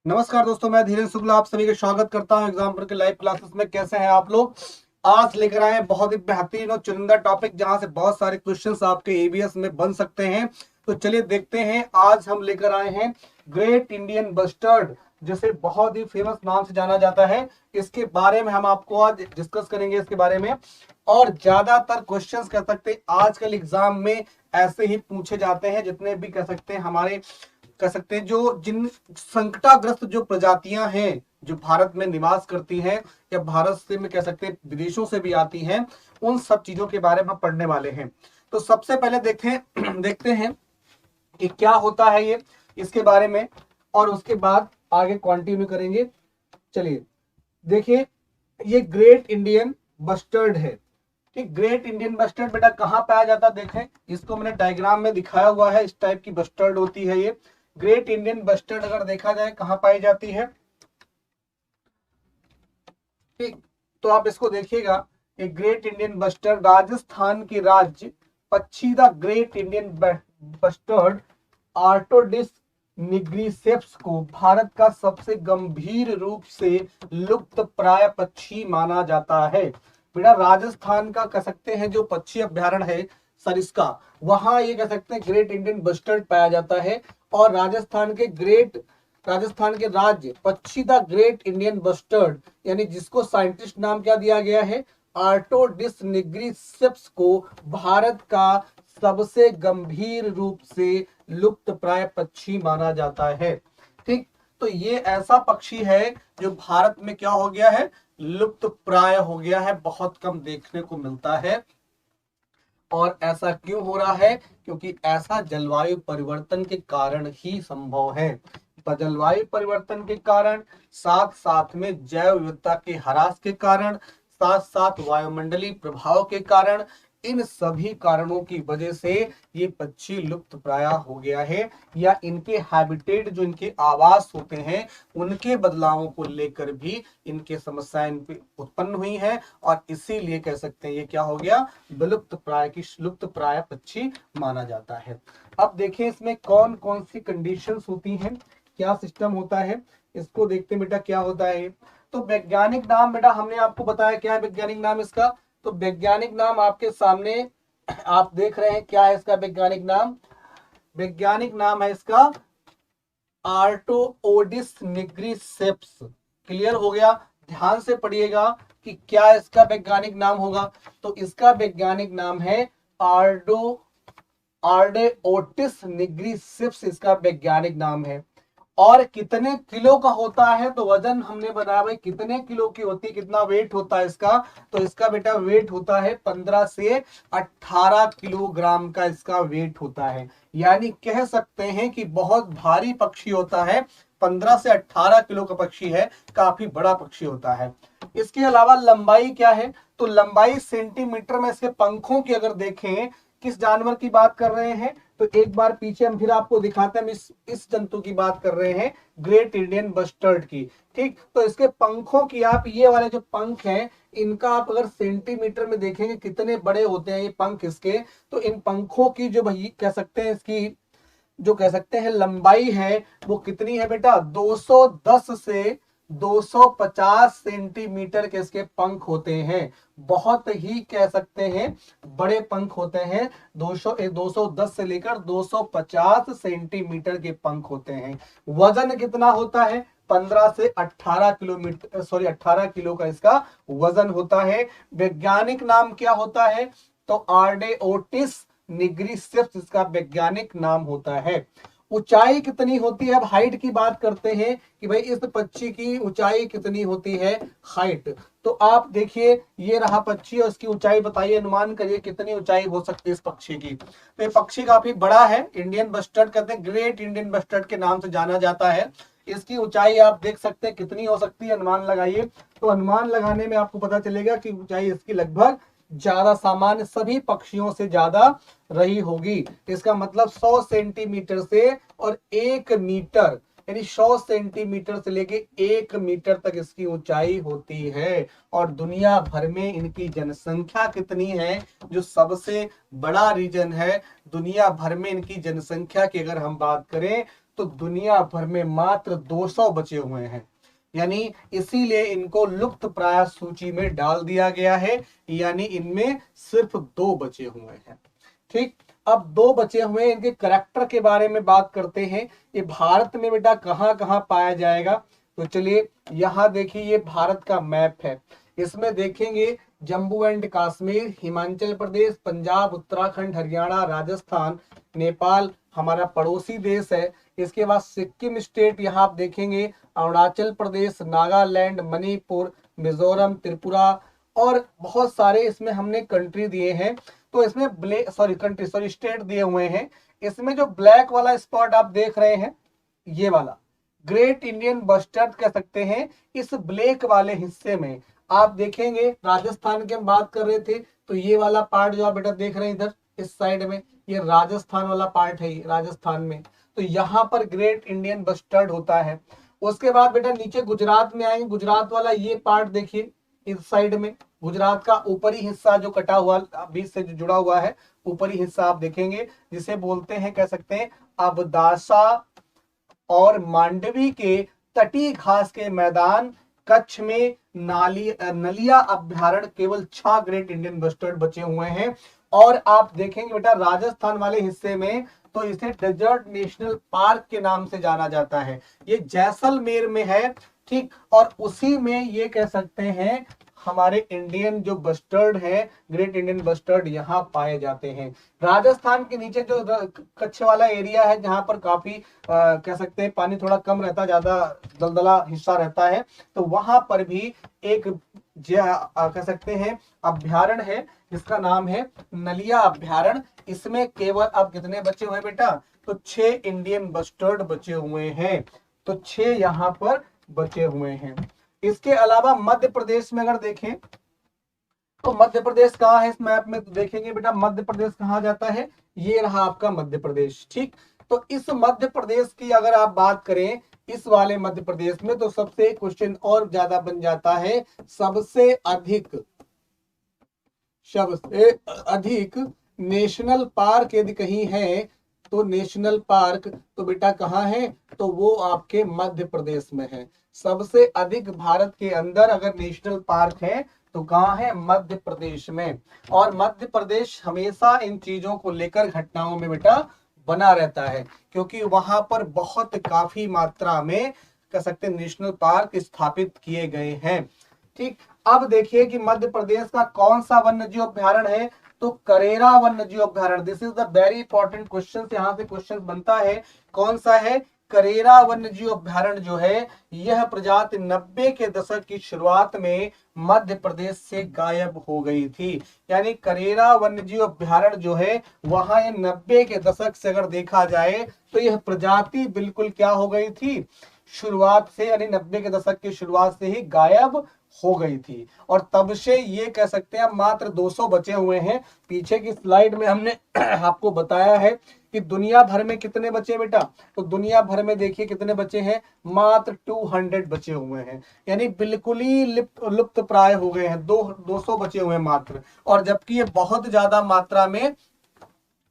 नमस्कार दोस्तों, मैं धीरेन्द्र शुक्ला आप सभी का स्वागत करता हूं एग्जाम पर के लाइव क्लासेस में। कैसे हैं आप लोग? आज लेकर आए हैं बहुत ही बेहतरीन और चुनिंदा टॉपिक, जहां से बहुत सारे क्वेश्चंस आपके एबीएस में बन सकते हैं। तो चलिए देखते हैं। आज हम लेकर आए हैं ग्रेट इंडियन बस्टर्ड, जिसे बहुत ही फेमस नाम से जाना जाता है। इसके बारे में हम आपको आज डिस्कस करेंगे इसके बारे में। और ज्यादातर क्वेश्चंस कह सकते हैं आजकल एग्जाम में ऐसे ही पूछे जाते हैं, जितने भी कह सकते हैं हमारे कह सकते हैं जो जिन संकटाग्रस्त जो प्रजातियां हैं जो भारत में निवास करती हैं या भारत से में कह सकते हैं विदेशों से भी आती हैं, उन सब चीजों के बारे में पढ़ने वाले हैं। तो सबसे पहले देखें देखते हैं कि क्या होता है ये, इसके बारे में, और उसके बाद आगे कंटिन्यू करेंगे। चलिए देखिए, ये ग्रेट इंडियन बस्टर्ड है। ठीक, ग्रेट इंडियन बस्टर्ड बेटा कहाँ पाया जाता है? देखें, इसको मैंने डायग्राम में दिखाया हुआ है। इस टाइप की बस्टर्ड होती है ये। ग्रेट इंडियन बस्टर्ड अगर देखा जाए कहाँ पाई जाती है, ठीक, तो आप इसको देखिएगा। एक ग्रेट इंडियन बस्टर्ड राजस्थान की राज्य पक्षी द ग्रेट इंडियन बस्टर्ड आर्टोडिस निग्रिसेप्स को भारत का सबसे गंभीर रूप से लुप्त प्राय पक्षी माना जाता है। बेटा राजस्थान का कह सकते हैं जो पक्षी अभ्यारण्य है सरिस्का, वहां ये कह सकते हैं ग्रेट इंडियन बस्टर्ड पाया जाता है। और राजस्थान के राज्य पक्षी द ग्रेट इंडियन बस्टर्ड, यानी जिसको साइंटिस्ट नाम क्या दिया गया है, आर्टोडिस निग्रिसेप्स को भारत का सबसे गंभीर रूप से लुप्त प्राय पक्षी माना जाता है। ठीक, तो ये ऐसा पक्षी है जो भारत में क्या हो गया है, लुप्त प्राय हो गया है, बहुत कम देखने को मिलता है। और ऐसा क्यों हो रहा है? क्योंकि ऐसा जलवायु परिवर्तन के कारण ही संभव है। जलवायु परिवर्तन के कारण, साथ साथ में जैव विविधता के ह्रास के कारण, साथ साथ वायुमंडलीय प्रभाव के कारण, इन सभी कारणों की वजह से ये पक्षी लुप्त प्राय हो गया है। या इनके हैबिटेट जो इनके आवास होते हैं उनके बदलावों को लेकर भी इनके समस्याएं उत्पन्न हुई हैं, और इसीलिए कह सकते हैं ये क्या हो गया, लुप्त प्राय पक्षी माना जाता है। अब देखें इसमें कौन कौन सी कंडीशंस होती हैं, क्या सिस्टम होता है, इसको देखते हैं बेटा क्या होता है। तो वैज्ञानिक नाम बेटा हमने आपको बताया, क्या है वैज्ञानिक नाम इसका? तो वैज्ञानिक नाम आपके सामने आप देख रहे हैं। क्या है इसका वैज्ञानिक नाम? वैज्ञानिक नाम है इसका आर्टोओडिस निग्रिसेप्स। क्लियर हो गया? ध्यान से पढ़िएगा कि क्या इसका वैज्ञानिक नाम होगा। तो इसका वैज्ञानिक नाम है आर्डेओटिस निग्रिसेप्स, इसका वैज्ञानिक नाम है। और कितने किलो का होता है? तो वजन हमने बनाया भाई, कितने किलो की होती है, कितना वेट होता है इसका? तो इसका बेटा वेट होता है 15 से 18 किलोग्राम का इसका वेट होता है। यानी कह सकते हैं कि बहुत भारी पक्षी होता है। 15 से 18 किलो का पक्षी है, काफी बड़ा पक्षी होता है। इसके अलावा लंबाई क्या है? तो लंबाई सेंटीमीटर में, इसके पंखों की अगर देखें, किस जानवर की बात कर रहे हैं? तो एक बार पीछे हम फिर आपको दिखाते हैं। हम इस जंतु की बात कर रहे हैं, ग्रेट इंडियन बस्टर्ड की। ठीक, तो इसके पंखों की, आप ये वाले जो पंख हैं इनका आप अगर सेंटीमीटर में देखेंगे कितने बड़े होते हैं ये पंख इसके, तो इन पंखों की जो भाई कह सकते हैं इसकी जो कह सकते हैं लंबाई है वो कितनी है बेटा? 210 से 250 सेंटीमीटर के इसके पंख होते हैं। बहुत ही कह सकते हैं बड़े पंख होते हैं। 210 से लेकर 250 सेंटीमीटर के पंख होते हैं। वजन कितना होता है? 15 से 18 किलोमीटर, सॉरी 18 किलो का इसका वजन होता है। वैज्ञानिक नाम क्या होता है? तो आर्डेओटिस निग्रिसेप्स इसका वैज्ञानिक नाम होता है। ऊंचाई कितनी होती है? अब हाइट की बात करते हैं कि भाई इस पक्षी की ऊंचाई कितनी होती है, हाइट। तो आप देखिए, ये रहा पक्षी और इसकी ऊंचाई बताइए, अनुमान करिए कितनी ऊंचाई हो सकती है इस पक्षी की। तो ये पक्षी काफी बड़ा है, इंडियन बस्टर्ड कहते हैं, ग्रेट इंडियन बस्टर्ड के नाम से जाना जाता है। इसकी ऊंचाई आप देख सकते हैं कितनी हो सकती है, अनुमान लगाइए। तो अनुमान लगाने में आपको पता चलेगा कि ऊंचाई इसकी लगभग ज्यादा, सामान्य सभी पक्षियों से ज्यादा रही होगी। इसका मतलब 100 सेंटीमीटर से और 1 मीटर, यानी 100 सेंटीमीटर से लेके 1 मीटर तक इसकी ऊंचाई होती है। और दुनिया भर में इनकी जनसंख्या कितनी है? जो सबसे बड़ा रीजन है दुनिया भर में इनकी जनसंख्या की अगर हम बात करें तो दुनिया भर में मात्र 200 बचे हुए हैं। यानी इसीलिए इनको लुप्त प्राय सूची में डाल दिया गया है, यानी इनमें सिर्फ 2 बचे हुए हैं। ठीक, अब 2 बचे हुए, इनके करैक्टर के बारे में बात करते हैं। ये भारत में बेटा कहाँ कहाँ पाया जाएगा, तो चलिए यहाँ देखिए, ये भारत का मैप है। इसमें देखेंगे जम्मू एंड कश्मीर, हिमाचल प्रदेश, पंजाब, उत्तराखंड, हरियाणा, राजस्थान, नेपाल हमारा पड़ोसी देश है। इसके बाद सिक्किम स्टेट यहाँ आप देखेंगे, अरुणाचल प्रदेश, नागालैंड, मणिपुर, मिजोरम, त्रिपुरा और बहुत सारे इसमें हमने कंट्री दिए हैं। तो इसमें स्टेट दिए हुए हैं। इसमें जो ब्लैक वाला स्पॉट आप देख रहे हैं, ये वाला ग्रेट इंडियन बस्टर्ड कह सकते हैं। इस ब्लैक वाले हिस्से में आप देखेंगे, राजस्थान की हम बात कर रहे थे, तो ये वाला पार्ट जो आप बेटा देख रहे हैं इधर इस साइड में, ये राजस्थान वाला पार्ट है, राजस्थान में। तो यहाँ पर ग्रेट इंडियन बस्टर्ड होता है। उसके बाद बेटा नीचे गुजरात में आएंगे, गुजरात वाला ये पार्ट देखिए इस साइड में, गुजरात का ऊपरी हिस्सा जो कटा हुआ बीच से जो जुड़ा हुआ है, ऊपरी हिस्सा आप देखेंगे, जिसे बोलते हैं, कह सकते हैं अबदासा और मांडवी के तटीय घास के मैदान। कच्छ में नलिया अभ्यारण्य, केवल 6 ग्रेट इंडियन बस्टर्ड बचे हुए हैं। और आप देखेंगे बेटा राजस्थान वाले हिस्से में, तो इसे डेजर्ट नेशनल पार्क के नाम से जाना जाता है। ये जैसलमेर में है। ठीक, और उसी में ये कह सकते हैं हमारे इंडियन जो बस्टर्ड है, ग्रेट इंडियन बस्टर्ड यहाँ पाए जाते हैं। राजस्थान के नीचे जो कच्छ वाला एरिया है, जहाँ पर काफी कह सकते हैं पानी थोड़ा कम रहता है, ज्यादा दलदला हिस्सा रहता है, तो वहां पर भी एक कह सकते हैं अभ्यारण्य है, जिसका नाम है नलिया अभ्यारण्य। इसमें केवल अब कितने बचे हुए बेटा, तो 6 इंडियन बस्टर्ड बचे हुए हैं। तो 6 यहाँ पर बचे हुए हैं। इसके अलावा मध्य प्रदेश में अगर देखें, तो मध्य प्रदेश कहाँ है इस मैप में, तो देखेंगे बेटा मध्य प्रदेश कहाँ जाता है, ये रहा आपका मध्य प्रदेश। ठीक, तो इस मध्य प्रदेश की अगर आप बात करें, इस वाले मध्य प्रदेश में, तो सबसे क्वेश्चन और ज्यादा बन जाता है, सबसे अधिक नेशनल पार्क यदि कहीं है, तो नेशनल पार्क तो बेटा कहाँ है, तो वो आपके मध्य प्रदेश में है। सबसे अधिक भारत के अंदर अगर नेशनल पार्क है तो कहाँ है, मध्य प्रदेश में। और मध्य प्रदेश हमेशा इन चीजों को लेकर घटनाओं में बेटा बना रहता है, क्योंकि वहां पर बहुत काफी मात्रा में कह सकते हैं नेशनल पार्क स्थापित किए गए हैं। ठीक, अब देखिए कि मध्य प्रदेश का कौन सा वन्यजीव अभ्यारण्य है, तो करेरा वन्यजीव अभ्यारण्य। This is the very important question, यहाँ से क्वेश्चन बनता है। कौन सा है, करेरा वन्यजीव अभ्यारण्य जो है, यह प्रजाति 90 के दशक की शुरुआत में मध्य प्रदेश से गायब हो गई थी। यानी करेरा वन्यजीव अभ्यारण्य जो है, वहां ये 90 के दशक से अगर देखा जाए, तो यह प्रजाति बिल्कुल क्या हो गई थी, शुरुआत से, यानी 90 के दशक की शुरुआत से ही गायब हो गई थी। और तब से ये कह सकते हैं मात्र 200 बचे हुए हैं। पीछे की स्लाइड में हमने आपको बताया है कि दुनिया भर में कितने बचे बेटा, तो दुनिया भर में देखिए कितने बचे हैं, मात्र 200 बचे हुए हैं। यानी बिल्कुल ही लुप्त प्राय हो गए हैं, 200 बचे हुए हैं मात्र। और जबकि ये बहुत ज्यादा मात्रा में,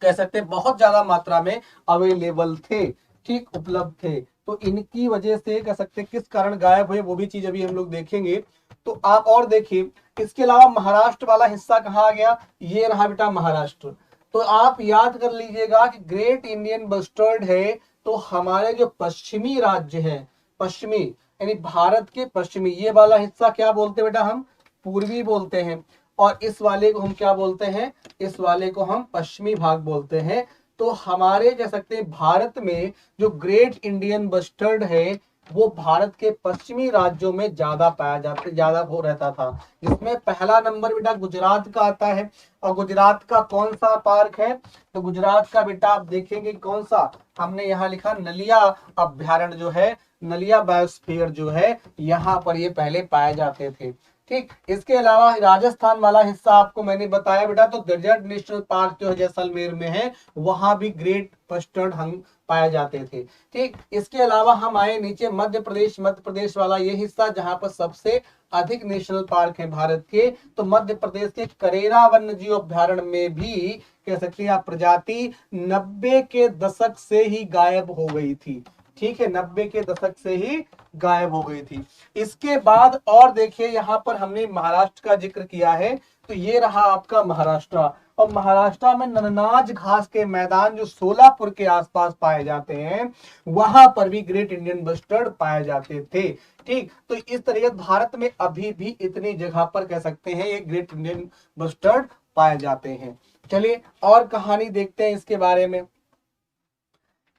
कह सकते हैं बहुत ज्यादा मात्रा में अवेलेबल थे, ठीक, उपलब्ध थे। तो इनकी वजह से कह सकते हैं किस कारण गायब हुए, वो भी चीज अभी हम लोग देखेंगे। तो आप और देखिए, इसके अलावा महाराष्ट्र वाला हिस्सा कहाँ आ गया, ये रहा बेटा महाराष्ट्र। तो आप याद कर लीजिएगा कि ग्रेट इंडियन बस्टर्ड है, तो हमारे जो पश्चिमी राज्य है, पश्चिमी यानी भारत के पश्चिमी, ये वाला हिस्सा क्या बोलते हैं बेटा, हम पूर्वी बोलते हैं। और इस वाले को हम क्या बोलते हैं, इस वाले को हम पश्चिमी भाग बोलते हैं। तो हमारे कह सकते हैं भारत में जो ग्रेट इंडियन बस्टर्ड है, वो भारत के पश्चिमी राज्यों में ज्यादा ज्यादा हो रहता था, जिसमें पहला नंबर बेटा गुजरात का आता है। और गुजरात का कौन सा पार्क है, तो गुजरात का बेटा आप देखेंगे कौन सा, हमने यहाँ लिखा नलिया अभ्यारण्य जो है, नलिया बायोस्फीयर जो है, यहाँ पर ये पहले पाए जाते थे। ठीक, इसके अलावा राजस्थान वाला हिस्सा आपको मैंने बताया बेटा, तो डेजर्ट नेशनल पार्क जो है जैसलमेर में है, वहां भी ग्रेट बस्टर्ड हंग पाए जाते थे। ठीक, इसके अलावा हम आए नीचे मध्य प्रदेश वाला ये हिस्सा, जहां पर सबसे अधिक नेशनल पार्क है भारत के, तो मध्य प्रदेश के करेरा वन्यजीव अभ्यारण्य में भी कह सकते हैं आप प्रजाति 90 के दशक से ही गायब हो गई थी। ठीक है, 90 के दशक से ही गायब हो गई थी। इसके बाद और देखिए यहाँ पर हमने महाराष्ट्र का जिक्र किया है, तो ये रहा आपका महाराष्ट्र। और महाराष्ट्र में नन्नाज घास के मैदान जो सोलापुर के आसपास पाए जाते हैं, वहां पर भी ग्रेट इंडियन बस्टर्ड पाए जाते थे। ठीक, तो इस तरीके भारत में अभी भी इतनी जगह पर कह सकते हैं ये ग्रेट इंडियन बस्टर्ड पाए जाते हैं। चलिए और कहानी देखते हैं इसके बारे में।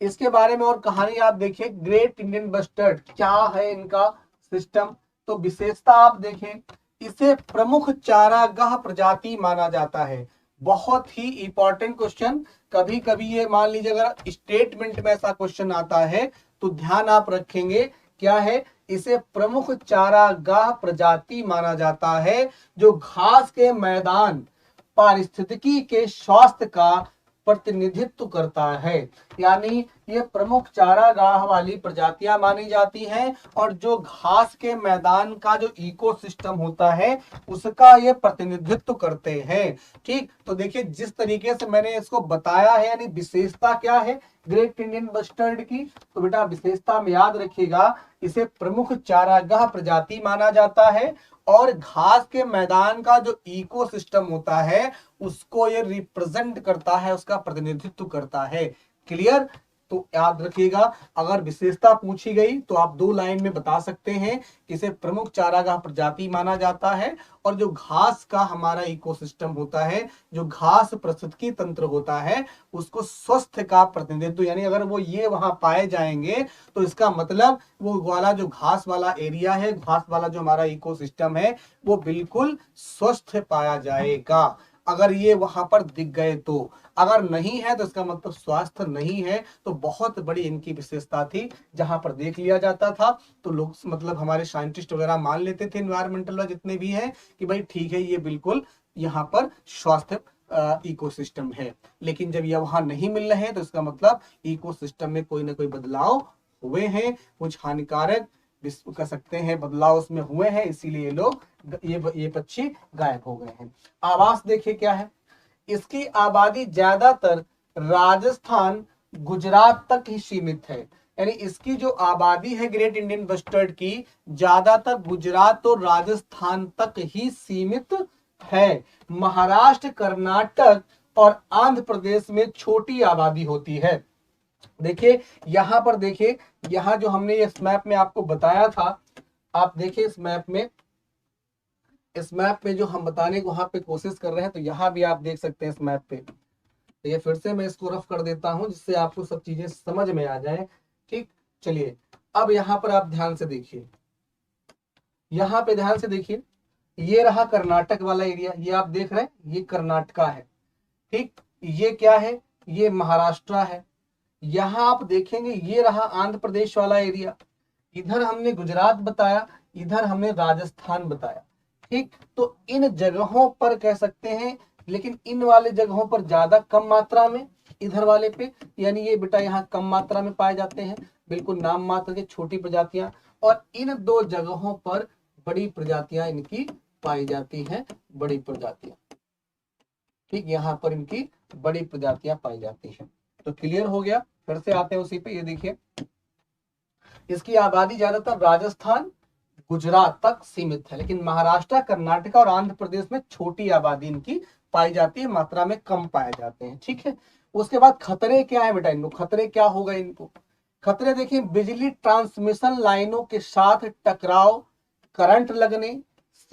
इसके बारे में और कहानी आप देखिए, ग्रेट इंडियन बस्टर्ड क्या है इनका सिस्टम। तो विशेषता आप देखें, इसे प्रमुख चारागाह प्रजाति माना जाता है। बहुत ही इंपॉर्टेंट क्वेश्चन, कभी कभी ये मान लीजिए अगर स्टेटमेंट में ऐसा क्वेश्चन आता है तो ध्यान आप रखेंगे, क्या है, इसे प्रमुख चारागाह प्रजाति माना जाता है जो घास के मैदान पारिस्थितिकी के स्वास्थ्य का प्रतिनिधित्व करता है। यानी ये प्रमुख चारागाह वाली प्रजातियां मानी जाती हैं और जो घास के मैदान का जो इकोसिस्टम होता है उसका ये प्रतिनिधित्व करते हैं। ठीक, तो देखिए जिस तरीके से मैंने इसको बताया है, यानी विशेषता क्या है ग्रेट इंडियन बस्टर्ड की, तो बेटा विशेषता में याद रखिएगा, इसे प्रमुख चारागाह प्रजाति माना जाता है और घास के मैदान का जो इकोसिस्टम होता है उसको ये रिप्रेजेंट करता है, उसका प्रतिनिधित्व करता है। क्लियर, तो याद रखिएगा अगर विशेषता पूछी गई तो आप 2 लाइन में बता सकते हैं कि इसे प्रमुख चारागाह प्रजाति माना जाता है और जो घास का हमारा इकोसिस्टम होता है, जो घास पारिस्थितिकी तंत्र होता है, उसको स्वस्थ का प्रतिनिधित्व, यानी अगर वो ये वहां पाए जाएंगे तो इसका मतलब वो वाला जो घास वाला एरिया है, घास वाला जो हमारा इकोसिस्टम है वो बिल्कुल स्वस्थ पाया जाएगा अगर ये वहां पर दिख गए तो। अगर नहीं है तो इसका मतलब स्वास्थ्य नहीं है। तो बहुत बड़ी इनकी विशेषता थी, जहां पर देख लिया जाता था तो लोग मतलब हमारे साइंटिस्ट वगैरह मान लेते थे एनवायरमेंटल जितने भी हैं कि भाई ठीक है ये बिल्कुल यहाँ पर स्वास्थ्य इकोसिस्टम है। लेकिन जब ये वहां नहीं मिल रहे हैं तो इसका मतलब इकोसिस्टम में कोई ना कोई बदलाव हुए हैं, कुछ हानिकारक कह सकते हैं बदलाव उसमें हुए हैं, इसीलिए लोग ये पक्षी गायब हो गए हैं। आवास देखिए क्या है, इसकी आबादी ज्यादातर राजस्थान गुजरात तक ही सीमित है। यानी इसकी जो आबादी है ग्रेट इंडियन बस्टर्ड की ज्यादातर गुजरात और राजस्थान तक ही सीमित है। महाराष्ट्र, कर्नाटक और आंध्र प्रदेश में छोटी आबादी होती है। देखिए यहां पर देखिए, यहां जो हमने इस मैप में आपको बताया था, आप देखिए इस मैप में जो हम बताने को वहां पे कोशिश कर रहे हैं, तो यहाँ भी आप देख सकते हैं इस मैप पे। तो ये फिर से मैं इसको रफ कर देता हूं जिससे आपको सब चीजें समझ में आ जाए। ठीक, चलिए अब यहाँ पर आप ध्यान से देखिए, यहाँ पे ध्यान से देखिए, ये रहा कर्नाटक वाला एरिया, ये आप देख रहे हैं ये कर्नाटका है। ठीक, ये क्या है, ये महाराष्ट्र है। यहाँ आप देखेंगे ये रहा आंध्र प्रदेश वाला एरिया, इधर हमने गुजरात बताया, इधर हमने राजस्थान बताया। ठीक, तो इन जगहों पर कह सकते हैं, लेकिन इन वाले जगहों पर ज्यादा कम मात्रा में, इधर वाले पे यानी ये बेटा यहाँ कम मात्रा में पाए जाते हैं, बिल्कुल नाम मात्र के छोटी प्रजातियां, और इन 2 जगहों पर बड़ी प्रजातियां इनकी पाई जाती हैं, बड़ी प्रजातियां। ठीक, यहाँ पर इनकी बड़ी प्रजातियां पाई जाती हैं। तो क्लियर हो गया, फिर से आते हैं उसी पे। ये देखिए इसकी आबादी ज्यादातर राजस्थान गुजरात तक सीमित है, लेकिन महाराष्ट्र, कर्नाटक और आंध्र प्रदेश में छोटी आबादी इनकी पाई जाती है, मात्रा में कम पाए जाते हैं। ठीक है, उसके बाद खतरे क्या है बेटा, इनको खतरे क्या हो गए इनको। खतरे देखिए, बिजली ट्रांसमिशन लाइनों के साथ टकराव, करंट लगने,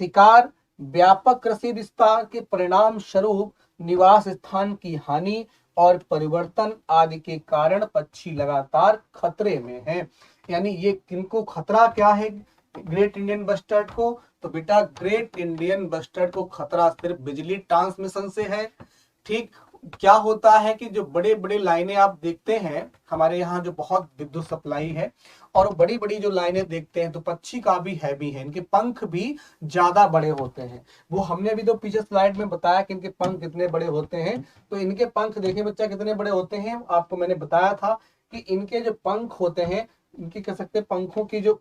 शिकार, व्यापक कृषि विस्तार के परिणाम स्वरूप निवास स्थान की हानि और परिवर्तन आदि के कारण पक्षी लगातार खतरे में हैं। यानी ये किनको खतरा क्या है ग्रेट इंडियन बस्टर्ड को, तो बेटा ग्रेट इंडियन बस्टर्ड को खतरा सिर्फ बिजली ट्रांसमिशन से है। ठीक, क्या होता है कि जो बड़े बड़े लाइनें आप देखते हैं हमारे यहाँ जो बहुत विद्युत सप्लाई है, और बड़ी बड़ी जो लाइनें देखते हैं तो पक्षी का भी हैवी है, इनके पंख भी ज्यादा बड़े होते हैं। वो हमने भी तो पीछे स्लाइड में बताया कि इनके पंख कितने बड़े होते हैं। तो इनके पंख देखिए बच्चा कितने बड़े होते हैं, आपको मैंने बताया था कि इनके जो पंख होते हैं, इनकी कह सकते हैं पंखों की जो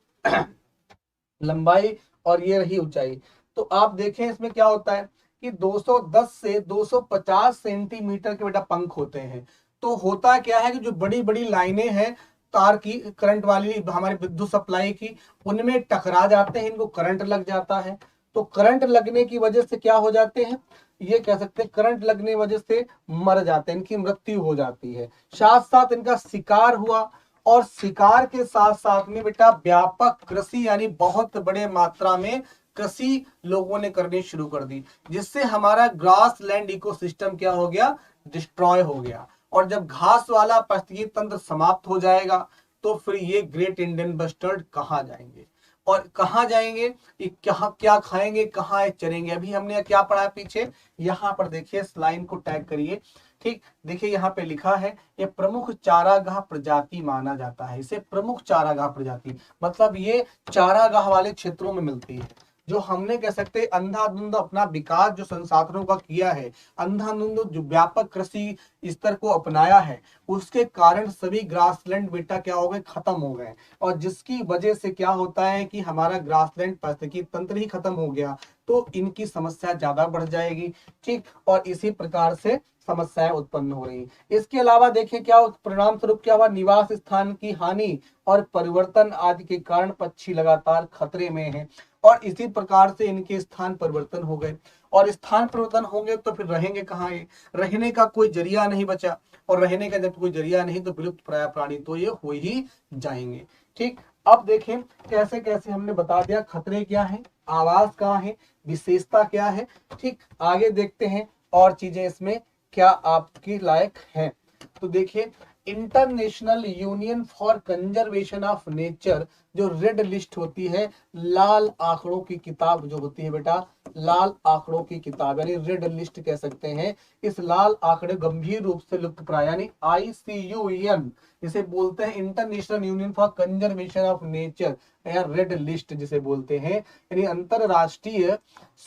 लंबाई और ये रही ऊंचाई, तो आप देखें इसमें क्या होता है कि 210 से 250 सेंटीमीटर के बेटा पंख होते हैं। तो होता क्या है कि जो बड़ी बड़ी लाइनें हैं तार की, करंट वाली हमारी विद्युत सप्लाई की, उनमें टकरा जाते हैं, इनको करंट लग जाता है। तो करंट लगने की वजह से क्या हो जाते हैं, ये कह सकते हैं करंट लगने की वजह से मर जाते हैं, इनकी मृत्यु हो जाती है। साथ साथ इनका शिकार हुआ, और शिकार के साथ साथ में बेटा व्यापक कृषि यानी बहुत बड़े मात्रा में कृषि लोगों ने करनी शुरू कर दी, जिससे हमारा ग्रास लैंड इकोसिस्टम क्या हो गया, डिस्ट्रॉय हो गया। और जब घास वाला पारिस्थितिकी तंत्र समाप्त हो जाएगा तो फिर ये ग्रेट इंडियन बस्टर्ड कहाँ जाएंगे, और कहाँ जाएंगे, ये क्या क्या खाएंगे, कहाँ चरेंगे। अभी हमने क्या पढ़ा पीछे, यहाँ पर देखिए, इस लाइन को टैग करिए। ठीक, देखिए यहाँ पे लिखा है, ये प्रमुख चारागाह प्रजाति माना जाता है। इसे प्रमुख चारागाह प्रजाति मतलब ये चारागाह वाले क्षेत्रों में मिलती है। जो हमने कह सकते हैं अंधाधुंध अपना विकास जो संसाधनों का किया है, अंधाधुंध जो व्यापक कृषि स्तर को अपनाया है, उसके कारण सभी ग्रासलैंड बेटा क्या हो गए, खत्म हो गए। और जिसकी वजह से क्या होता है कि हमारा ग्रासलैंड पारिस्थितिकी तंत्र ही खत्म हो गया, तो इनकी समस्या ज्यादा बढ़ जाएगी। ठीक, और इसी प्रकार से समस्याएं उत्पन्न हो रही। इसके अलावा देखिए क्या परिणाम स्वरूप क्या हुआ, निवास स्थान की हानि और परिवर्तन आदि के कारण पक्षी लगातार खतरे में हैं, और इसी प्रकार से इनके स्थान परिवर्तन हो गए। और स्थान परिवर्तन होंगे तो फिर रहेंगे कहाँ, ये रहने का कोई जरिया नहीं बचा, और रहने का जब कोई जरिया नहीं तो विलुप्त प्राय प्राणी तो ये हो ही जाएंगे। ठीक, अब देखें कैसे कैसे हमने बता दिया खतरे क्या है, आवास कहाँ है, विशेषता क्या है। ठीक, आगे देखते हैं और चीजें इसमें क्या आपकी लायक है। तो देखिए, international union for conservation of nature जो रेड लिस्ट होती है, लाल आंकड़ों की किताब जो होती है बेटा, लाल आंकड़ों की किताब यानी रेड लिस्ट कह सकते हैं। इस लाल आंकड़े गंभीर रूप से लुप्त प्राय यानी ICUN जिसे बोलते हैं, international union for conservation of nature या रेड लिस्ट जिसे बोलते हैं, यानी अंतरराष्ट्रीय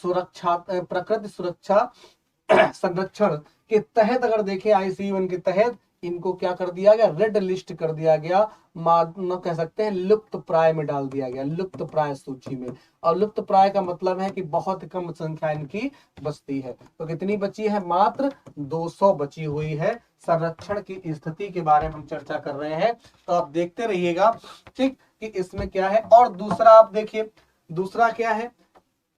सुरक्षा प्रकृति सुरक्षा संरक्षण के तहत अगर देखें, ICUN के तहत इनको क्या कर दिया गया, रेड लिस्ट कर दिया गया, कह सकते हैं लुप्त प्राय में डाल दिया गया, लुप्त प्राय सूची में। और लुप्त प्राय का मतलब है कि बहुत कम संख्या इनकी बचती है। तो कितनी बची है, मात्र 200 बची हुई है। संरक्षण की स्थिति के बारे में हम चर्चा कर रहे हैं, तो आप देखते रहिएगा। ठीक, कि इसमें क्या है। और दूसरा आप देखिए, दूसरा क्या है,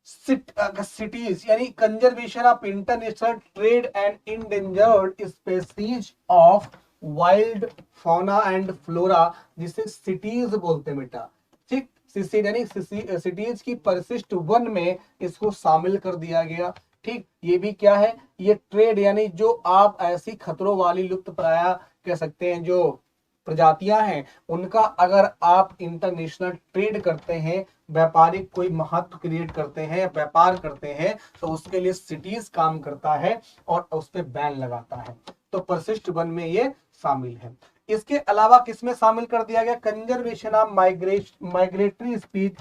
सिटीज यानी conservation of international trade and endangered species of wild fauna and flora, जिसे सिटीज बोलते हैं बेटा। ठीक, यानी सिटीज की परिशिष्ट वन में इसको शामिल कर दिया गया। ठीक, ये भी क्या है, ये ट्रेड यानी जो आप ऐसी खतरों वाली लुप्त प्राय कह सकते हैं जो प्रजातियां हैं, उनका अगर आप इंटरनेशनल ट्रेड करते हैं, व्यापारिक कोई महत्व क्रिएट करते हैं, व्यापार करते हैं, तो उसके लिए सिटीज काम करता है और उस पर बैन लगाता है। तो परिशिष्ट वन में ये शामिल है। इसके अलावा किसमें शामिल कर दिया गया, conservation of migratory speech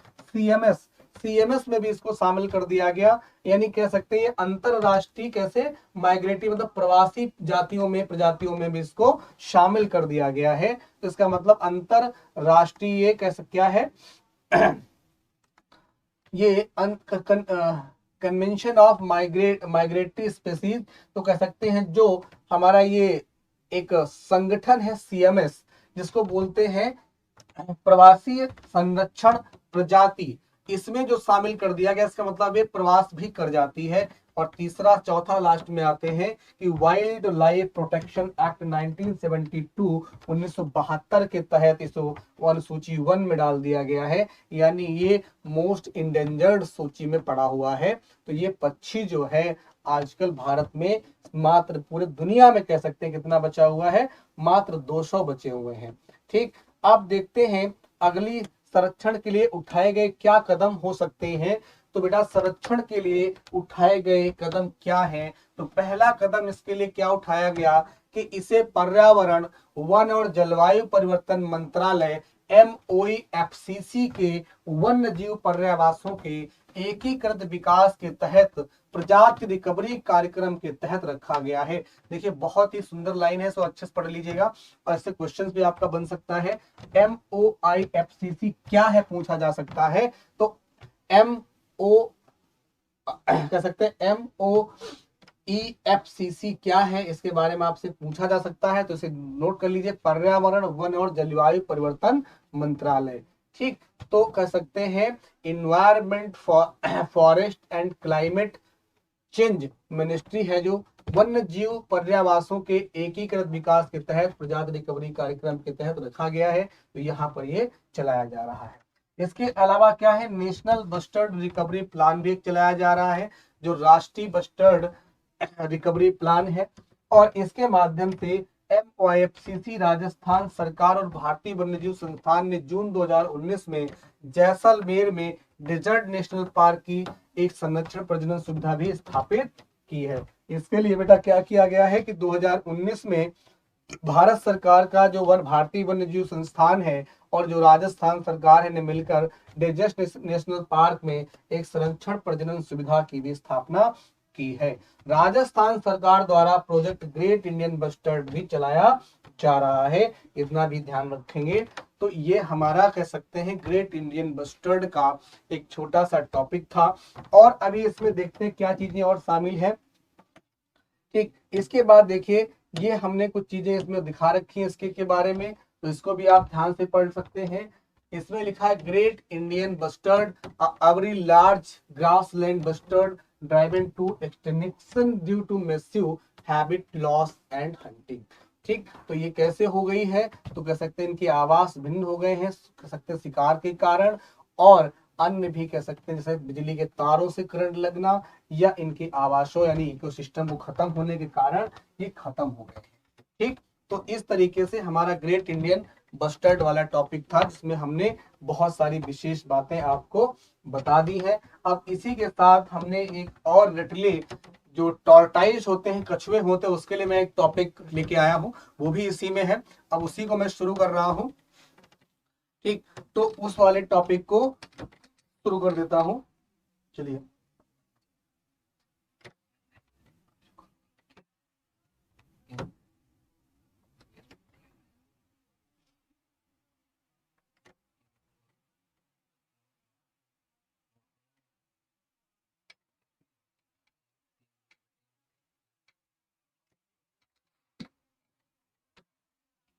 CMS में भी इसको शामिल कर दिया गया। यानी कह सकते हैं अंतरराष्ट्रीय कैसे माइग्रेटरी मतलब प्रवासी जातियों में प्रजातियों में भी इसको शामिल कर दिया गया है। तो इसका मतलब अंतरराष्ट्रीय कैसे क्या है ये कन्वेंशन ऑफ माइग्रेटरी स्पीसीज, तो कह सकते हैं जो हमारा ये एक संगठन है CMS जिसको बोलते हैं प्रवासी संरक्षण प्रजाति, इसमें जो शामिल कर दिया गया, इसका मतलब ये प्रवास भी कर जाती है। और तीसरा चौथा लास्ट में आते हैं कि वाइल्ड लाइफ प्रोटेक्शन एक्ट 1972 के तहत इसको अनुसूची 1 में डाल दिया गया है, यानी ये मोस्ट इंडेंजर्ड सूची में पड़ा हुआ है। तो ये पक्षी जो है आजकल भारत में मात्र, पूरे दुनिया में कह सकते हैं कितना बचा हुआ है, मात्र 200 बचे हुए हैं। ठीक, अब देखते हैं अगली संरक्षण के लिए उठाए गए क्या कदम हो सकते हैं। तो बेटा संरक्षण के लिए उठाए गए कदम क्या हैं, तो पहला कदम इसके लिए क्या उठाया गया कि इसे पर्यावरण, वन और जलवायु परिवर्तन मंत्रालय MOEFCC के वन्य जीव पर्यावासों के एकीकृत विकास के तहत प्रजाति रिकवरी कार्यक्रम के तहत रखा गया है। देखिए बहुत ही सुंदर लाइन है, सो अच्छे से पढ़ लीजिएगा और इससे क्वेश्चन भी आपका बन सकता है। MOEFCC क्या है पूछा जा सकता है। तो MO कह सकते हैं EFCC क्या है, इसके बारे में आपसे पूछा जा सकता है, तो इसे नोट कर लीजिए, पर्यावरण वन और जलवायु परिवर्तन मंत्रालय। ठीक, तो कह सकते हैं environment forest and climate change ministry है, जो वन्य जीव पर्यावासों के एकीकृत विकास के तहत प्रजाति रिकवरी कार्यक्रम के तहत रखा गया है, तो यहाँ पर ये चलाया जा रहा है। इसके अलावा क्या है, नेशनल बस्टर्ड रिकवरी प्लान भी चलाया जा रहा है, जो राष्ट्रीय बस्टर्ड रिकवरी प्लान है। और इसके माध्यम से MOFCC राजस्थान सरकार और भारतीय वन्यजीव संस्थान ने जून 2019 में जैसलमेर में डेजर्ट नेशनल पार्क की एक संरक्षण प्रजनन सुविधा भी स्थापित की है। इसके लिए बेटा क्या किया गया है कि 2019 में भारत सरकार का जो भारतीय वन्यजीव संस्थान है और जो राजस्थान सरकार है ने मिलकर डेजर्ट नेशनल पार्क में एक संरक्षण प्रजनन सुविधा की भी स्थापना की है। राजस्थान सरकार द्वारा प्रोजेक्ट ग्रेट इंडियन बस्टर्ड भी चलाया जा रहा है, इतना भी ध्यान रखेंगे। तो ये हमारा कह सकते हैं ग्रेट इंडियन बस्टर्ड का एक छोटा सा टॉपिक था। और अभी इसमें देखते हैं क्या चीजें और शामिल है। ठीक, इसके बाद देखिए ये हमने कुछ चीजें इसमें दिखा रखी हैं इसके के बारे में, तो इसको भी आप ध्यान से पढ़ सकते हैं। इसमें लिखा है great Indian bustard a very large grassland bustard driven to extinction due to massive habit loss and hunting. ठीक, तो ये कैसे हो गई है, तो कह सकते हैं इनके आवास भिन्न हो गए हैं, कह सकते हैं शिकार के कारण, और अन्य भी कह सकते हैं जैसे बिजली के तारों से करंट लगना या इनके आवासों यानी इकोसिस्टम को खत्म होने के कारण ये खत्म हो गए। ठीक, तो इस तरीके से हमारा ग्रेट इंडियन बस्टर्ड वाला टॉपिक था, जिसमें हमने बहुत सारी विशेष बातें आपको बता दी है। अब इसी के साथ हमने एक और रटले जो टॉर्टाइज होते हैं, कछुए होते हैं, उसके लिए मैं एक टॉपिक लेके आया हूँ, वो भी इसी में है। अब उसी को मैं शुरू कर रहा हूँ। ठीक, तो उस वाले टॉपिक को शुरू कर देता हूँ। चलिए,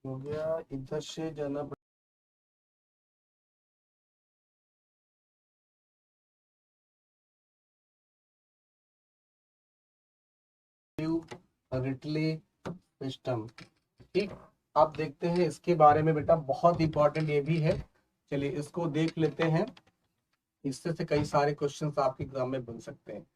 हो गया इधर से जाना रिटले सिस्टम। ठीक, अब देखते हैं इसके बारे में बेटा, बहुत इंपॉर्टेंट ये भी है। चलिए इसको देख लेते हैं, इससे से कई सारे क्वेश्चंस आपके एग्जाम में बन सकते हैं।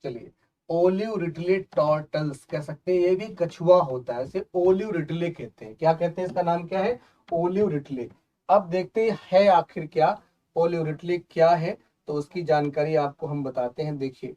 चलिए, ओलिव रिटले टॉर्टल्स कह सकते हैं, ये भी कछुआ होता है, इसे ओलिव रिटले कहते हैं। क्या कहते हैं, इसका नाम क्या है, ओलिव रिटले। अब देखते हैं है आखिर क्या ओलिव रिटले क्या है, तो उसकी जानकारी आपको हम बताते हैं। देखिए,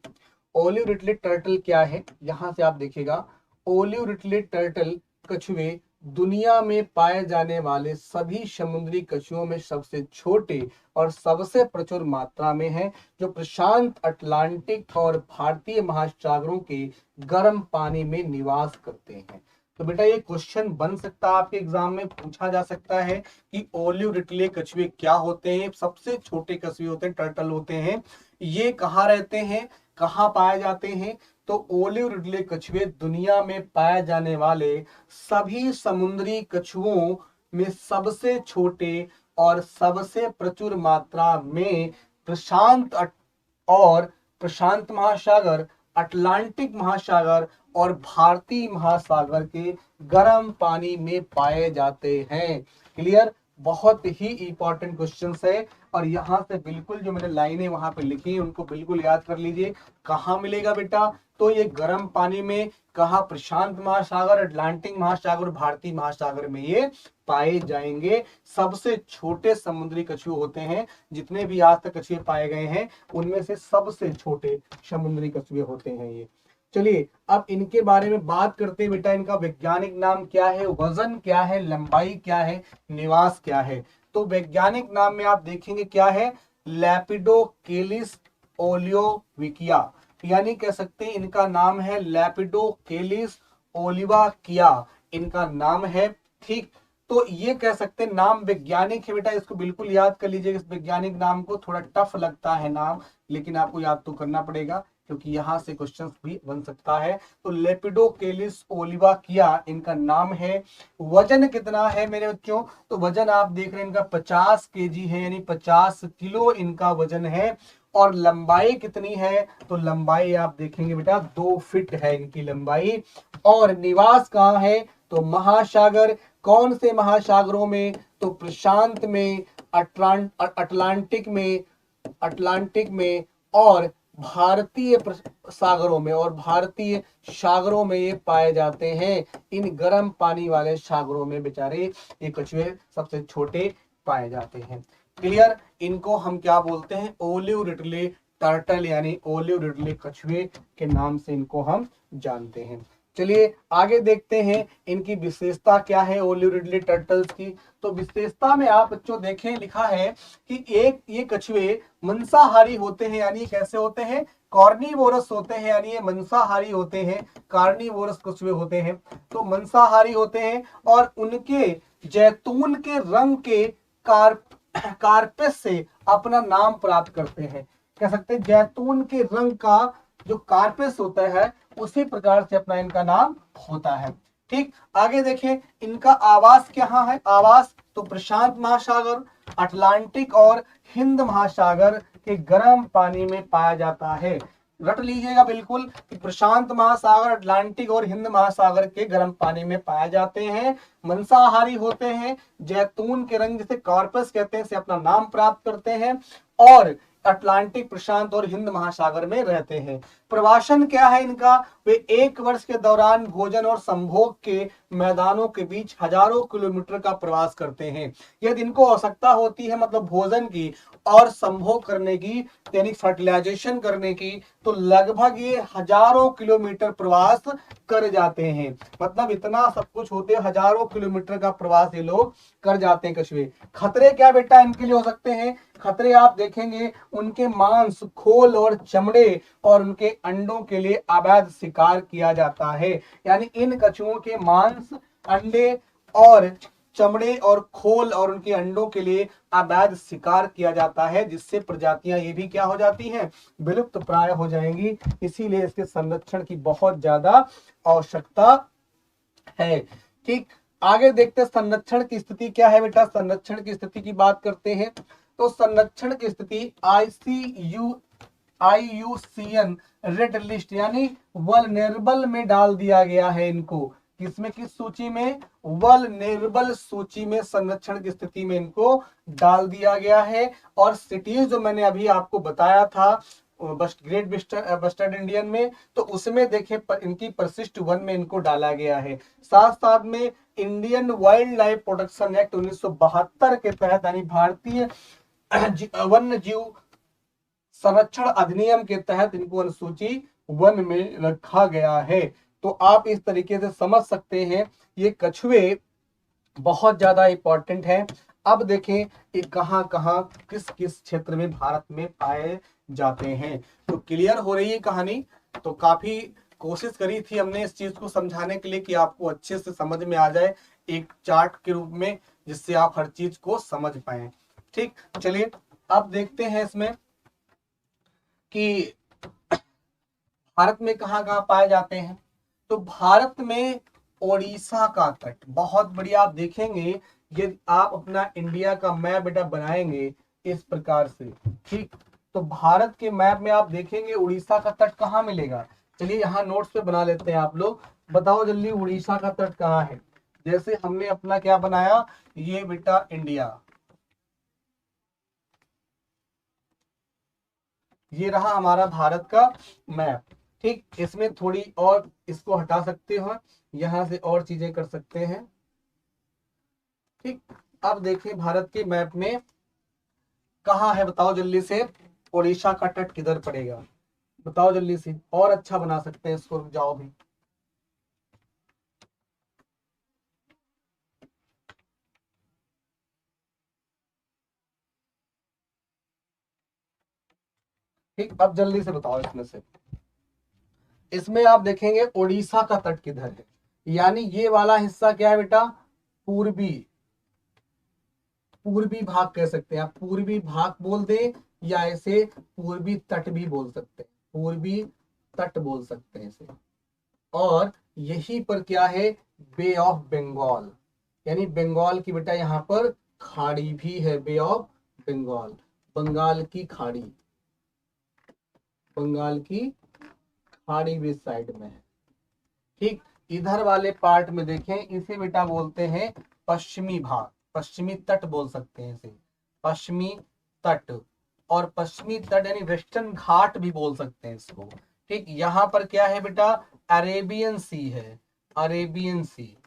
ओलिव रिटले टर्टल क्या है, यहां से आप देखिएगा, ओलिव रिटले टर्टल कछुए दुनिया में पाए जाने वाले सभी समुद्री कछुओं में सबसे छोटे और सबसे प्रचुर मात्रा में है, जो प्रशांत अटलांटिक और भारतीय महासागरों के गर्म पानी में निवास करते हैं। तो बेटा ये क्वेश्चन बन सकता है, आपके एग्जाम में पूछा जा सकता है कि ओलिव रिटले कछुए क्या होते हैं, सबसे छोटे कछुए होते हैं, टर्टल होते हैं, ये कहाँ रहते हैं, कहाँ पाए जाते हैं। तो ओलिव रिडले कछुए दुनिया में पाए जाने वाले सभी समुद्री कछुओं में सबसे छोटे और सबसे प्रचुर मात्रा में प्रशांत और प्रशांत महासागर, अटलांटिक महासागर और भारतीय महासागर के गर्म पानी में पाए जाते हैं। क्लियर, बहुत ही इंपॉर्टेंट क्वेश्चन है। और यहाँ से बिल्कुल जो मैंने लाइनें वहां पे लिखी हैं उनको बिल्कुल याद कर लीजिए। कहाँ मिलेगा बेटा, तो ये गर्म पानी में, कहा, प्रशांत महासागर, अटलांटिक महासागर, भारतीय महासागर में ये पाए जाएंगे। सबसे छोटे समुद्री कछुए होते हैं, जितने भी आज तक कछुए पाए गए हैं उनमें से सबसे छोटे समुद्री कछुए होते हैं ये। चलिए अब इनके बारे में बात करते हैं बेटा, इनका वैज्ञानिक नाम क्या है, वजन क्या है, लंबाई क्या है, निवास क्या है। तो वैज्ञानिक नाम में आप देखेंगे क्या है, लैपिडोकेलिस ओलियोविकिया, यानी कह सकते हैं इनका नाम है लैपिडोकेलिस ओलिवाकिया, इनका नाम है। ठीक, तो ये कह सकते हैं नाम वैज्ञानिक है बेटा, इसको बिल्कुल याद कर लीजिए। इस वैज्ञानिक नाम को, थोड़ा टफ लगता है नाम, लेकिन आपको याद तो करना पड़ेगा, क्योंकि यहाँ से क्वेश्चन भी बन सकता है। तो लेपिडोकेलिस ओलिवा किया इनका नाम है। वजन कितना है मेरे बच्चों, तो वजन आप देख रहे हैं इनका 50 केजी है, यानी 50 किलो इनका वजन है। और लंबाई कितनी है, तो लंबाई आप देखेंगे बेटा 2 फीट है इनकी लंबाई। और निवास कहाँ है, तो महासागर। कौन से महासागरों में, तो प्रशांत में, अटलांटिक में और भारतीय सागरों में, और भारतीय सागरों में ये पाए जाते हैं। इन गर्म पानी वाले सागरों में बेचारे ये कछुए सबसे छोटे पाए जाते हैं। क्लियर। इनको हम क्या बोलते हैं, ओलिव रिडले टर्टल, यानी ओलिव रिडले कछुए के नाम से इनको हम जानते हैं। चलिए आगे देखते हैं इनकी विशेषता क्या है ओलिव रिडले टर्टल्स की। तो विशेषता में आप बच्चों देखें, लिखा है कि एक ये कछुए मांसाहारी होते हैं, यानी कैसे होते हैं, कार्निवोरस होते हैं, यानी ये मांसाहारी होते हैं, कार्निवोरस कछुए होते हैं। तो मांसाहारी होते हैं और उनके जैतून के रंग के कार्पेस से अपना नाम प्राप्त करते हैं। कह सकते हैं जैतून के रंग का जो कार्पेस होता है उसी प्रकार से अपना इनका नाम होता है। ठीक, आगे देखें इनका आवास कहाँ है, आवास तो प्रशांत महासागर, अटलांटिक और हिंद महासागर के गर्म पानी में पाया जाता है। रट लीजिएगा बिल्कुल कि प्रशांत महासागर, अटलांटिक और हिंद महासागर के गर्म पानी में पाए जाते हैं। मांसाहारी होते हैं, जैतून के रंग जिसे कार्पस कहते हैं से अपना नाम प्राप्त करते हैं और अटलांटिक, प्रशांत और हिंद महासागर में रहते हैं। प्रवासन क्या है इनका, वे 1 वर्ष के दौरान भोजन और संभोग के मैदानों के बीच हजारों किलोमीटर का प्रवास करते हैं। यदि इनको आवश्यकता होती है मतलब भोजन की और संभोग करने की, यानी फर्टिलाइजेशन करने की, तो लगभग ये हजारों किलोमीटर प्रवास कर जाते हैं। मतलब इतना सब कुछ होते हैं, हजारों किलोमीटर का प्रवास ये लोग कर जाते हैं कछुए। खतरे क्या बेटा इनके लिए हो सकते हैं, खतरे आप देखेंगे उनके मांस, खोल और चमड़े और उनके अंडों के लिए अवैध शिकार किया जाता है। यानी इन कछुओं के मांस, अंडे और चमड़े और खोल और उनके अंडों के लिए अवैध शिकार किया जाता है, जिससे प्रजातियां ये भी क्या हो जाती हैं, विलुप्त प्राय हो जाएंगी। इसीलिए इसके संरक्षण की बहुत ज्यादा आवश्यकता है। ठीक, आगे देखते हैं संरक्षण की स्थिति क्या है बेटा। संरक्षण की स्थिति की बात करते हैं तो संरक्षण की स्थिति IUCN रेड लिस्ट यानी वल्नरेबल में डाल दिया गया है इनको। किसमें, किस सूची में, वल्नरेबल सूची में संरक्षण की स्थिति में इनको डाल दिया गया है। और सिटीज जो मैंने अभी आपको बताया था ग्रेट वेस्टर्न इंडियन में, तो उसमें देखे इनकी परिशिष्ट 1 में इनको डाला गया है। साथ साथ में Indian wild life protection act 1972 के तहत, यानी भारतीय वन्य जीव संरक्षण अधिनियम के तहत इनको अनुसूची 1 में रखा गया है। तो आप इस तरीके से समझ सकते हैं ये कछुए बहुत ज्यादा इंपॉर्टेंट है। अब देखें ये कहां कहां किस किस क्षेत्र में भारत में पाए जाते हैं। तो क्लियर हो रही है कहानी। तो काफी कोशिश करी थी हमने इस चीज को समझाने के लिए कि आपको अच्छे से समझ में आ जाए एक चार्ट के रूप में, जिससे आप हर चीज को समझ पाए। ठीक, चलिए अब देखते हैं इसमें कि भारत में कहां कहां पाए जाते हैं। तो भारत में ओडिशा का तट बहुत बढ़िया, आप देखेंगे ये आप अपना इंडिया का मैप बेटा बनाएंगे इस प्रकार से। ठीक, तो भारत के मैप में आप देखेंगे उड़ीसा का तट कहाँ मिलेगा। चलिए यहाँ नोट्स पे बना लेते हैं आप लोग, बताओ जल्दी उड़ीसा का तट कहाँ है। जैसे हमने अपना क्या बनाया, ये बेटा इंडिया, ये रहा हमारा भारत का मैप। ठीक, इसमें थोड़ी और इसको हटा सकते हो, यहां से और चीजें कर सकते हैं। ठीक, अब देखिए भारत के मैप में कहाँ है, बताओ जल्दी से, उड़ीसा का तट किधर पड़ेगा, बताओ जल्दी से, और अच्छा बना सकते हैं इसको, जाओ भी। ठीक, अब जल्दी से बताओ इसमें से, इसमें आप देखेंगे उड़ीसा का तट किधर है, यानी ये वाला हिस्सा क्या है बेटा, पूर्वी, पूर्वी भाग कह सकते हैं आप, पूर्वी भाग बोल दे या ऐसे पूर्वी तट भी बोल सकते हैं, पूर्वी तट बोल सकते हैं इसे। और यहीं पर क्या है, बे ऑफ बंगाल, यानी बंगाल की बेटा यहाँ पर खाड़ी भी है, बे ऑफ बंगाल, बंगाल की खाड़ी, बंगाल की खाड़ी भी साइड में है। ठीक, इधर वाले पार्ट में देखें, इसे बेटा बोलते हैं पश्चिमी भाग, पश्चिमी तट बोल सकते हैं इसे, पश्चिमी तट। और पश्चिमी तट यानी वेस्टर्न घाट भी बोल सकते हैं इसको। ठीक, यहाँ पर क्या है बेटा, अरेबियन सी है, अरेबियन सी,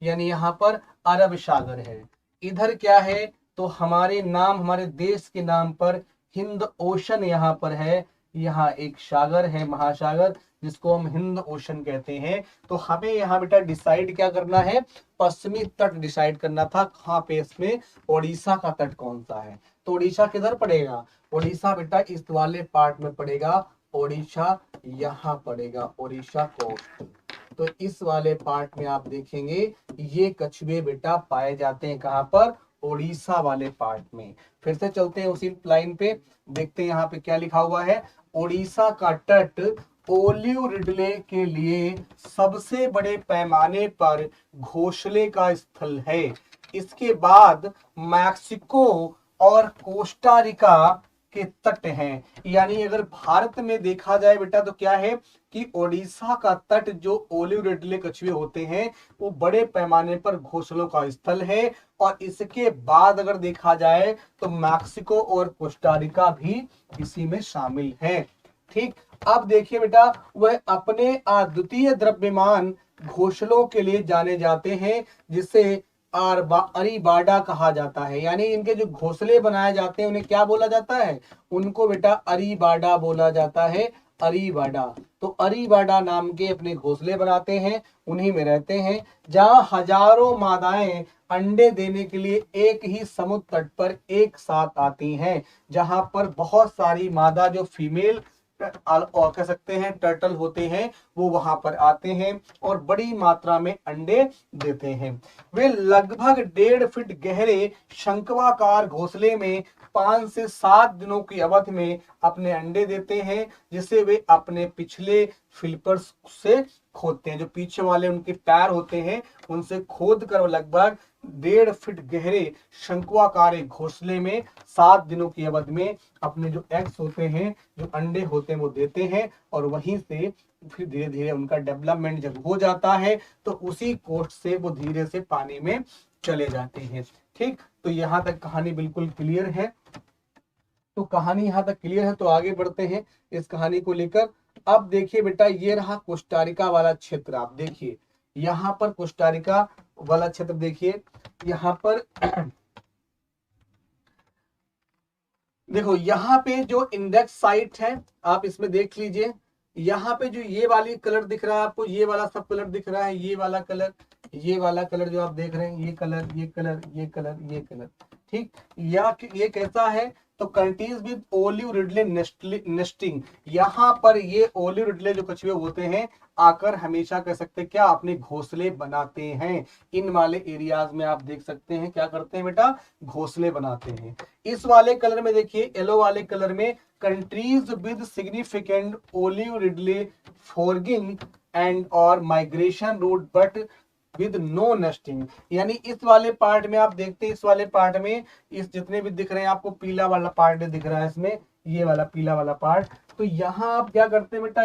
यानी यहाँ पर अरब सागर है। इधर क्या है, तो हमारे नाम, हमारे देश के नाम पर हिंद ओशन यहाँ पर है, यहाँ एक सागर है, महासागर, जिसको हम हिंद ओशन कहते हैं। तो हमें यहाँ बेटा डिसाइड क्या करना है, पश्चिमी तट डिसाइड करना था, कहाँ पे, इसमें उड़ीसा का तट कौन सा है। तो उड़ीसा किधर पड़ेगा, उड़ीसा बेटा इस वाले पार्ट में पड़ेगा, उड़ीसा यहाँ पड़ेगा, उड़ीसा कोस्ट। तो इस वाले पार्ट में आप देखेंगे ये कछुए बेटा पाए जाते हैं, कहां पर, उड़ीसा वाले पार्ट में। फिर से चलते हैं उसी लाइन पे, देखते हैं यहाँ पे क्या लिखा हुआ है। उड़ीसा का तट ओलिव रिडले के लिए सबसे बड़े पैमाने पर घोंसले का स्थल है। इसके बाद मैक्सिको और कोस्टा रिका के तट हैं। यानी अगर भारत में देखा जाए बेटा तो क्या है कि ओडिशा का तट जो ओलिव रिडले कछुए होते हैं वो बड़े पैमाने पर घोंसलों का स्थल है। और इसके बाद अगर देखा जाए तो मैक्सिको और कोस्टारिका भी इसी में शामिल है। ठीक, अब देखिए बेटा, वह अपने अद्वितीय द्रव्यमान घोंसलों के लिए जाने जाते हैं, जिसे अरीबाडा कहा जाता है। यानी इनके जो घोंसले बनाए जाते हैं उन्हें क्या बोला जाता है, उनको बेटा अरीबाडा बोला जाता है, अरीबाडा। तो अरीबाडा नाम के अपने घोंसले बनाते हैं, उन्हीं में रहते हैं, जहां हजारों मादाएं अंडे देने के लिए एक ही समुद्र तट पर एक साथ आती हैं, जहां पर बहुत सारी मादा जो फीमेल और कह सकते हैं टर्टल होते हैं वो वहां पर आते हैं और बड़ी मात्रा में अंडे देते हैं। वे लगभग 1.5 फीट गहरे शंक्वाकार घोंसले में 5 से 7 दिनों की अवधि में अपने अंडे देते हैं, जिसे वे अपने पिछले फिलिपर्स से खोदते हैं। जो पीछे वाले उनके पैर होते हैं उनसे खोद कर लगभग 1.5 फीट गहरे शंक्वाकार एक घोंसले में 7 दिनों की अवधि में अपने जो एग्स होते हैं, जो अंडे होते हैं वो देते हैं। और वहीं से फिर धीरे धीरे उनका डेवलपमेंट जब हो जाता है तो उसी कोस्ट से वो धीरे से पानी में चले जाते हैं। ठीक, तो यहाँ तक कहानी बिल्कुल क्लियर है। तो कहानी यहाँ तक क्लियर है, तो आगे बढ़ते हैं इस कहानी को लेकर। अब देखिए बेटा, ये रहा कोस्टारिका वाला क्षेत्र, आप देखिए यहाँ पर कोस्टारिका वाला क्षेत्र देखिए, यहाँ पर देखो यहाँ पे जो इंडेक्स साइट है आप इसमें देख लीजिए। यहाँ पे जो ये वाली कलर दिख रहा है आपको, ये वाला सब कलर दिख रहा है, ये वाला कलर, ये वाला कलर जो आप देख रहे हैं, ये कलर, ये कलर, ये कलर, ये कलर। ठीक, या ये कैसा है, तो countries with olive Ridley nesting, यहाँ पर ये ओलिव रिडले जो कछुए होते हैं आकर हमेशा कह सकते हैं क्या, अपने घोंसले बनाते हैं। इन वाले एरियाज में आप देख सकते हैं क्या करते हैं बेटा, घोंसले बनाते हैं। इस वाले कलर में देखिए, येलो वाले कलर में countries with significant olive ridley foraging and और migration route but with no nesting. यानी इस वाले पार्ट में आप देखते हैं, इस वाले पार्ट में इस जितने भी दिख रहे हैं आपको, पीला वाला पार्ट दिख रहा है इसमें, ये वाला पीला वाला पार्ट। तो यहाँ आप क्या करते हैं बेटा,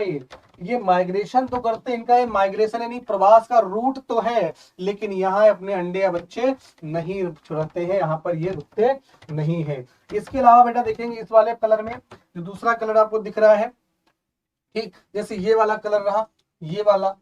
ये माइग्रेशन तो करते हैं, इनका ये माइग्रेशन यानी प्रवास का रूट तो है, लेकिन यहाँ अपने अंडे या बच्चे नहीं रहते हैं, यहाँ पर ये रुकते नहीं है। इसके अलावा बेटा देखेंगे इस वाले कलर में जो दूसरा कलर आपको दिख रहा है, ठीक, जैसे ये वाला कलर रहा, ये वाला,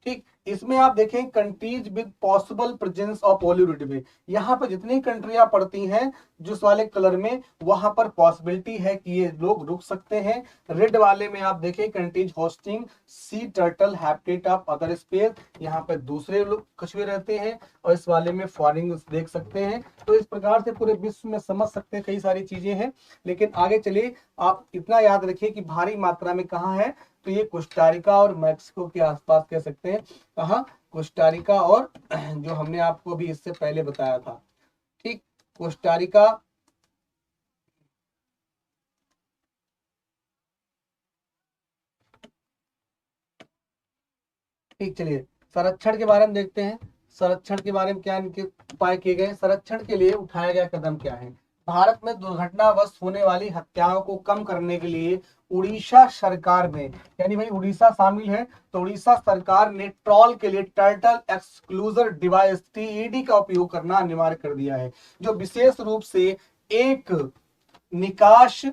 ठीक, इसमें आप देखें countries with possible presence of olive Ridley. यहाँ पर जितनी कंट्रियां पड़ती हैं जिस वाले कलर में, वहां पर पॉसिबिलिटी है कि ये लोग रुक सकते हैं। रेड वाले में आप देखें countries hosting sea turtle habitat of other space, यहाँ पर दूसरे लोग कछुए रहते हैं। और इस वाले में फॉरेन देख सकते हैं। तो इस प्रकार से पूरे विश्व में समझ सकते हैं, कई सारी चीजें हैं। लेकिन आगे चलिए, आप इतना याद रखिए कि भारी मात्रा में कहाँ है, तो ये कोस्टारिका और मैक्सिको के आसपास कह सकते हैं, कहा, कोस्टारिका और जो हमने आपको भी इससे पहले बताया था, ठीक, कोस्टारिका ठीक, चलिए संरक्षण के बारे में देखते हैं। संरक्षण के बारे में क्या इनके उपाय किए गए, संरक्षण के लिए उठाया गया कदम क्या है। भारत में दुर्घटनावश होने वाली हत्याओं को कम करने के लिए उड़ीसा सरकार ने, यानी भाई उड़ीसा शामिल है, तो उड़ीसा सरकार ने ट्रॉल के लिए टर्टल एक्सक्लूजर डिवाइस टीईडी का उपयोग करना अनिवार्य कर दिया है, जो विशेष रूप से एक निकाश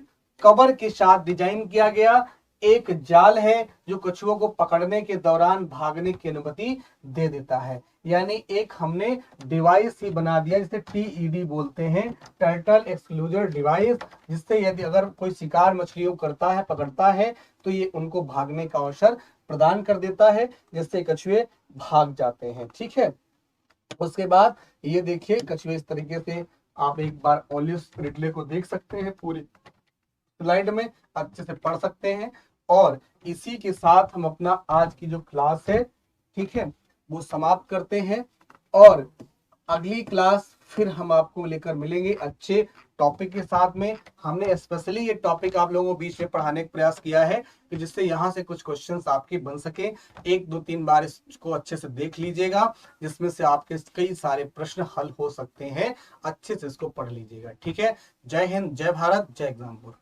कवर के साथ डिजाइन किया गया एक जाल है जो कछुओं को पकड़ने के दौरान भागने की अनुमति दे देता है। यानी एक हमने डिवाइस ही बना दिया जिसे टीईडी बोलते हैं, टर्टल एक्सक्लूजर डिवाइस, जिससे यदि अगर कोई शिकार मछलियों करता है, पकड़ता है, तो ये उनको भागने का अवसर प्रदान कर देता है, जिससे कछुए भाग जाते हैं। ठीक है, उसके बाद ये देखिए कछुए इस तरीके से, आप एक बार ओलिस रिडले को देख सकते हैं, पूरी स्लाइड में अच्छे से पढ़ सकते हैं। और इसी के साथ हम अपना आज की जो क्लास है, ठीक है, वो समाप्त करते हैं। और अगली क्लास फिर हम आपको लेकर मिलेंगे अच्छे टॉपिक के साथ में। हमने स्पेशली ये टॉपिक आप लोगों को बीच में पढ़ाने का प्रयास किया है कि जिससे यहाँ से कुछ क्वेश्चंस आपके बन सके। 1-2-3 बार इसको अच्छे से देख लीजिएगा, जिसमें से आपके कई सारे प्रश्न हल हो सकते हैं। अच्छे से इसको पढ़ लीजिएगा। ठीक है, जय हिंद, जय भारत, जय एग्जामपुर।